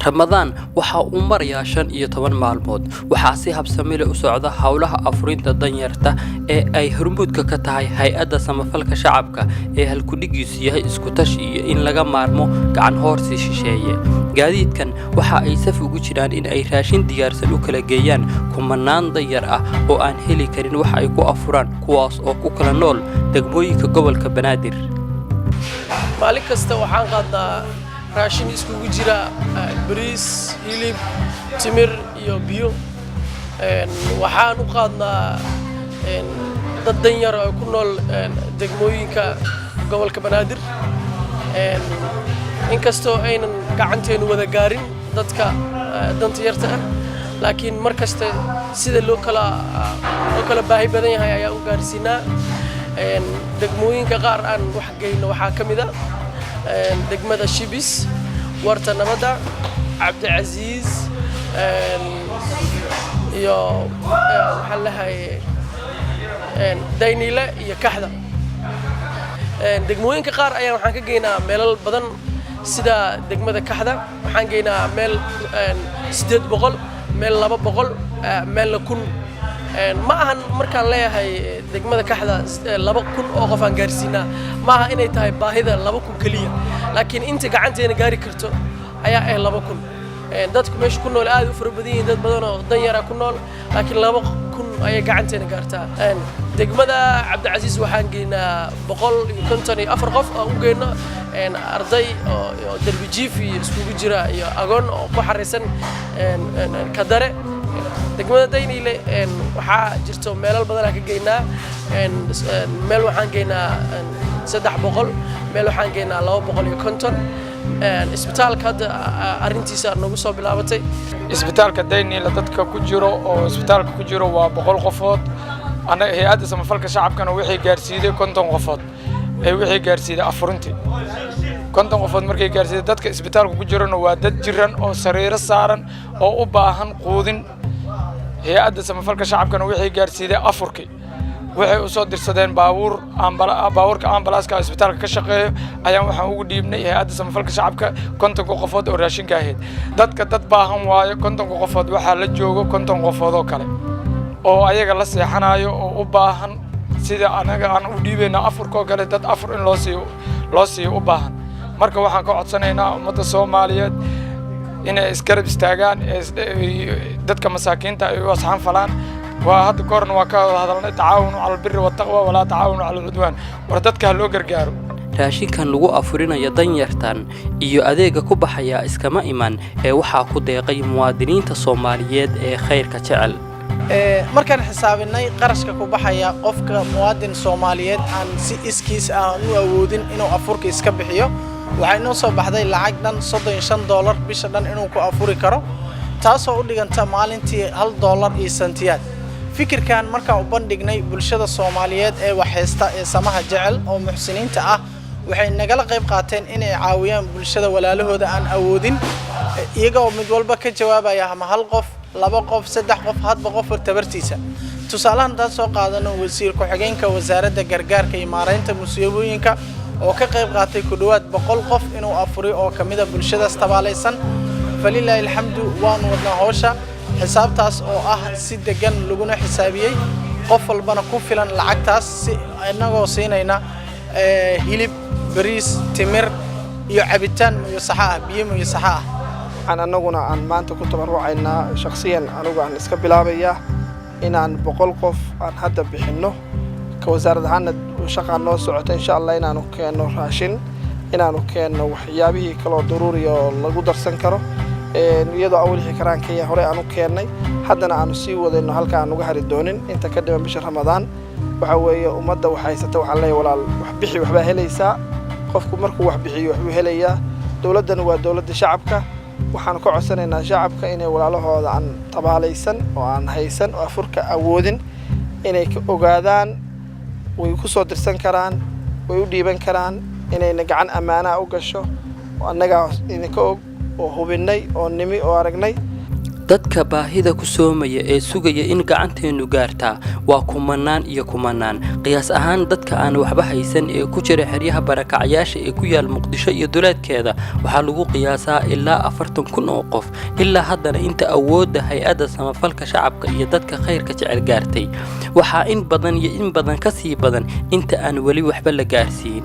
Ramadaan waxa uu marayaa 15 maalmood waxa si habsami leh u socda hawlaha afurinta danyarta ee ay hormuudka ka tahay hay'adda samafalka shacabka ee halkudhigiisu yahay isku tashi iyo in laga maarmo gacan hoorsi shisheeye gaadiidkan waxa ay saf ugu jiraan in ay raashin diyaarsan u kala geeyaan kumanaan danyar ah oo aan heli karin wax ay ku afuraan kuwaas oo ku kala nool degmooyinka gobolka Banaadir maalin kasta waxaan qaadaa raashin iskugu jira bariis hilib timir iyo biyo waxaan u qaadnaa dad danyar oo ku nool degmooyinka gobolka Banaadir inkastoo aynan gacanteenu wada gaarin dadka danta yarta ah laakiin markasta sida loo kala baahi badan yahay ayaa u gaarsiinaa degmooyinka qaar aan wax geyno waxa kamid ah degmada Shibis warta nabada Cabdi Aziz iyo waxa la hay Daynile iyo Kaxda degmooyinka qaar ayaa waxaan ka geynaa meelal badan sida degmada Kaxda waxaan geynaa meel 800 meel 200 meel 1000 ma ahan markaan leeyahay degmada Kaxda 2000 oo qof aan gaarsiinaa ma aha inay tahay baahida 2000 kaliya laakiin inta gacanteena gaari karto ayaa ay 2000 dadku meesha ku nool aad u fara badan yihiin dad badan oo danyar ah ku nool laakiin 2000 ay gacanteena gaartaa degmada Cabdi Aziz waxaan geynaa 154 qof oo u geyno arday oo darbi jiif iskugu jira iyo agoon oo ku xariisan kadare degmada Daynile waxa jirto meelal badan ka geynaa meel waxaan geynaa 300 meel waxaan geynaa 250 isbitaalka arintiisa nagu soo bilaabatay isbitaalka Daynile dadka ku jiro oo isbitaalka ku jiro waa 100 qofood anaga hay'adda samafalka shacabkana wixii gaarsiiday 50 qofood ay wixii gaarsiiday afurintii 50 qofood markay gaarsiiday dadka isbitaalka ku jirana waa dad jiran oo sariiro saaran oo u baahan quudin hay'adda samafalka shacabkana wixii gaarsiiday afurkii waxay u soo dirsadeen baabuurka ambalaaska isbitaalka ka shaqeeyo ayaan waxaan ugu dhiibnay hay'adda samafalka shacabka 50 qofood oo raashin ka ahayd dadka dad baahan waayo 50 qofood waxa la joogo 50 qofood oo kale oo ayaga la seexanayo oo u baahan sida anaga aan u dhiibayna afurka kale dad afur in loo siiyo u baahan marka waxaan ka codsanaynaa ummadda Soomaaliyeed inay isgarab istaagaan dadka masaakiinta ay u asxaan falaan waa hadda korna waa ka hadalnay tacaawunu cala albirri wattaqwa wala tacaawunu cala alcudwaan war dadka loo gargaaro raashinkan lagu afurinayo danyartan iyo adeega ku baxaya iskama iman ee waxa ku deeqay muwaadiniinta Soomaaliyeed ee khayrka jecel markaan xisaabinay qarashka ku baxaya qofka muwaadin Soomaaliyeed aan si iskiis ah u awoodin inuu afurka iska bixiyo waxay noo soo baxday lacag dhan $35 bisha dhan inuu ku afuri karo taasoo u dhiganta maalintii $1 iyo sentiyaad fikirkan marka u bandhignay bulshada Soomaaliyeed ee waxaysta ee samaha jecel oo muxsiniinta ah waxay nagala qayb qaateen inay caawiyaan bulshada walaalahooda aan awoodin iyagoo mid walba ka jawaabaya ama hal qof 2 qof 3 qof hadba qof tabartiisa tusaalahan taas soo qaadano wasiir ku xigeenka wasaaradda gargaarka iyo maareynta musiibooyinka oo ka qayb qaatay ku dhawaad 100 qof inuu afuri oo kamida bulshada tabaalaysan falillahi alhamdu waan wadna hawsha xisaabtaas oo ah si degan laguna xisaabiyay qof walbana ku filan lacagtaas si inagoo siinayna hilib bariis timir iyo cabitaan iyo saxa biyo iyo saxa anaguna aan maanta ku tabarucayna shakhsiyan anigu aan iska bilaabaya inaan 100 qof aan hadda bixino ka wasaaradda ahaan shaqo noo socota insha Allah inaanu keeno raashin inaanu keeno waxyaabihii kala daruuri oo lagu darsan karo iyadoo awlixi karaankii hore aanu keenay haddana aanu sii wadayno halka aan uga hari doonin inta ka dhiman bisha Ramadaan waxa weeye ummadda waxa haysata waxa la walaal wax bixi waxba helaysaa qofku markuu wax bixiyo wuxuu helayaa dawladdan waa dawladda shacabka waxaan ka codsanaynaa shacabka inay walaalahooda aan tabaalaysan oo aan haysan oo afurka awoodin inay ka ogaadaan way ku soo dirsan karaan way u dhiiban karaan inay gacan amaana u gasho oo annaga idinka og oo hubinay oo nimi oo aragnay dadka baahida ku soomaya ee sugaya in gacanteenu gaartaa waa kumanaan iyo kumanaan. qiyaas ahaan dadka aan waxba haysan ee ku jira xeryaha barakacyaasha ee ku yaal Muqdisho iyo duleedkeeda waxaa lagu qiyaasaa ilaa 40,000 oo qof. ilaa haddana inta awoodda hay'adda samafalka shacabka iyo dadka khayrka jecel gaartay waxaa in badan ka sii badan inta aan weli waxba la gaarsiin.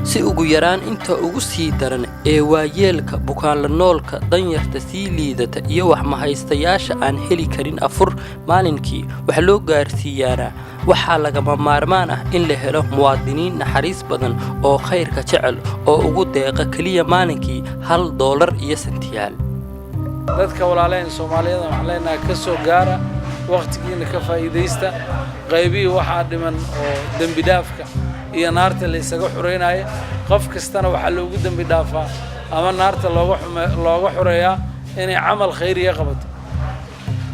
si ugu yaraan inta ugu sii daran ee waayeelka, bukaan la noolka, danyarta sii liidata iyo wax mahaystayaasha aan heli karin afur maalinkii wax loo gaarsiiyaana waxaa lagama maarmaan ah in la helo muwaadiniin naxariis badan oo khayrka jecel oo ugu deeqa kaliya maalinkii $1 iyo sentiyaal. dadka walaaleen Soomaaliyeed waxaan leenahay ka soo gaara waqtigiina ka faa'iideysta qaybii waxa dhiman oo dambi dhaafka iyo naarta la isaga xureynayo qof kastana waxa loogu dambi dhaafaa ama naarta looga xureeyaa inay amal khayriya qabato.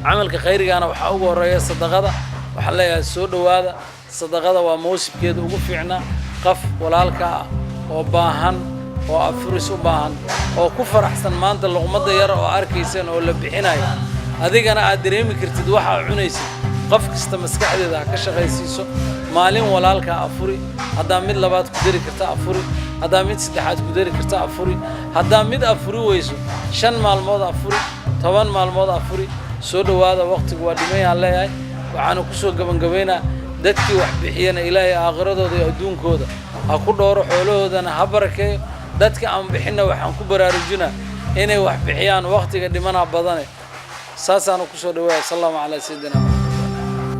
amalka khayrigaana waxa ugu horeeya sadaqada. waxa leeyahay soo dhawaada sadaqada waa moosibkeeda ugu fiicnaa. qof walaalka oo baahan oo afuris u baahan oo ku faraxsan maanta luqmada yar oo arkaysan oo la bixinayo adigana aad dareemi kartid waxa cunaysid qof kasta maskaxdeeda ka shaqaysiiso maalin walaalka afuri hadaa mid labaad ku dari karta afuri hadaa mid saddexaad ku dari karta afuri hadaa mid afuri weyso 5 maalmood afuri 10 maalmood afuri soo dhawaada waqtigu waa dhimayaan leeyahay waxaanu ku soo gabangabeynaa dadkii wax bixiyana Ilaahay aaqiradooda iyo adduunkooda ha ku dhooro xoolahoodana ha barakeeyo dadka aan bixina waxaan ku baraarujinaa inay wax bixiyaan waqtiga dhimana badan saasaanu ku soo dhawaada sallallahu alayhi wasallam.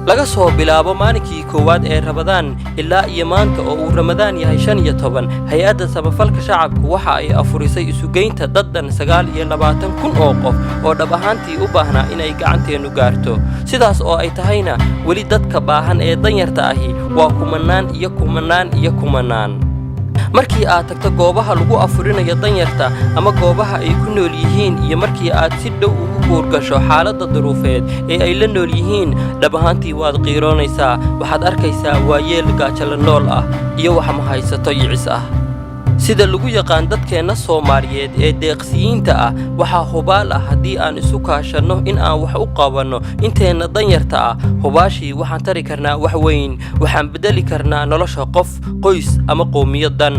laga soo bilaabo maalinkii koowaad ee Ramadaan ilaa iyo maanta oo uu Ramadaan yahay 15 hay'adda samafalka shacabku waxa ay afurisay isugeynta daddan 29,000 oo qof oo dhab ahaantii u baahnaa inay gacanteenu gaarto. sidaas oo ay tahayna weli dadka baahan ee danyarta ahi waa kumanaan. markii aad tagto goobaha lagu afurinayo danyarta ama goobaha ay ku nool yihiin iyo markii aad si dhow ugu guurgasho xaaladda duruufeed ee ay la nool yihiin dhab ahaantii waad qiiroonaysaa. waxaad arkaysaa waayeel gaajo la nool ah iyo wax ma haysato yicis ah. sida lagu yaqaan dadkeena Soomaaliyeed ee deeqsiyiinta ah waxa hubaal ah haddii aan isu kaashanno in aan wax u qabanno inteena danyarta ah hubaashii waxaan tari karnaa wax weyn waxaan bedeli karnaa nolosha qof qoys ama qowmiyad dan.